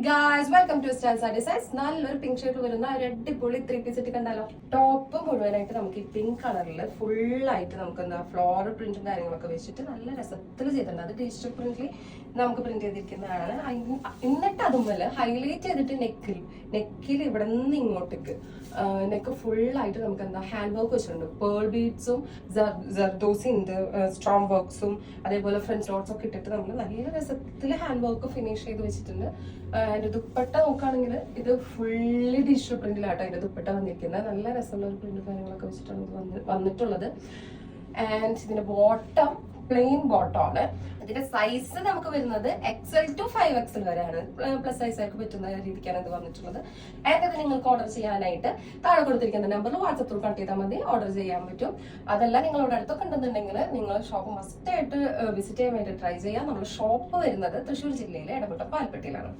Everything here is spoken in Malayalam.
Guys welcome to Stans Designs. നല്ലൊരു പിങ്ക് ഷെയ്ഡ് വരുന്ന ഒരു അടിപൊളി 3 പീസ് സെറ്റ് കണ്ടാലോ. ടോപ്പ് മുഴുവനായിട്ട് നമുക്ക് ഈ പിങ്ക് കളറിൽ ഫുള്ളായിട്ട് നമുക്ക് എന്താ ഫ്ലോറൽ പ്രിന്റും കാര്യങ്ങളൊക്കെ വെച്ചിട്ട് നല്ല രസത്തിൽ ചെയ്തിട്ടുണ്ട്. അത് ഡിജിറ്റൽ പ്രിന്റിൽ നമുക്ക് പ്രിന്റ് ചെയ്തിരിക്കുന്നതാണ്. എന്നിട്ട് അതുപോലെ ഹൈലൈറ്റ് ചെയ്തിട്ട് നെക്കിൽ ഇവിടെ നിന്ന് ഇങ്ങോട്ടേക്ക് നെക്ക് ഫുള്ളായിട്ട് നമുക്ക് എന്താ ഹാൻഡ് വർക്ക് വെച്ചിട്ടുണ്ട്. പേൾ ബീഡ്സും ജർദോസിന്റെ സ്ട്രോങ് വർക്ക്സും അതേപോലെ ഫ്രഞ്ച് ഡോട്ട്സ് ഒക്കെ ഇട്ടിട്ട് നമ്മൾ നല്ല രസത്തിൽ ഹാൻഡ് വർക്ക് ഫിനിഷ് ചെയ്ത് വെച്ചിട്ടുണ്ട്. അതിന്റെ ദുപ്പട്ട നോക്കുകയാണെങ്കിൽ ഇത് ഫുള്ളി ഡിജിറ്റൽ പ്രിന്റിലാട്ടോ അതിന്റെ ദുപ്പട്ട വന്നിരിക്കുന്നത്. നല്ല രസമുള്ള ഒരു പ്രിന്റ് കാര്യങ്ങളൊക്കെ വെച്ചിട്ടാണ് ഇത് വന്നിട്ടുള്ളത്. ആൻഡ് ഇതിന്റെ ബോട്ടം പ്ലെയിൻ ബോട്ടം ആണ്. ഇതിന്റെ സൈസ് നമുക്ക് വരുന്നത് XL to 5XL വരെയാണ്. പ്ലസ് സൈസ് ആയിട്ട് പറ്റുന്ന രീതിക്കാണ് ഇത് വന്നിട്ടുള്ളത്. ആൻഡ് ഇത് നിങ്ങൾക്ക് ഓർഡർ ചെയ്യാനായിട്ട് താഴെ കൊടുത്തിരിക്കുന്ന നമ്പറിൽ വാട്സപ്പ് ത്രൂ കണക്ട് ചെയ്താൽ മതി, ഓർഡർ ചെയ്യാൻ പറ്റും. അതെല്ലാം നിങ്ങളോട് അടുത്തൊക്കെ ഉണ്ടെന്നുണ്ടെങ്കിൽ നിങ്ങൾ ഷോപ്പ് മസ്റ്റ് ആയിട്ട് വിസിറ്റ് ചെയ്യാൻ വേണ്ടി ട്രൈ ചെയ്യാം. നമ്മുടെ ഷോപ്പ് വരുന്നത് തൃശ്ശൂർ ജില്ലയിലെ എടമുട്ടം പാൽപ്പെട്ടിയിലാണ്.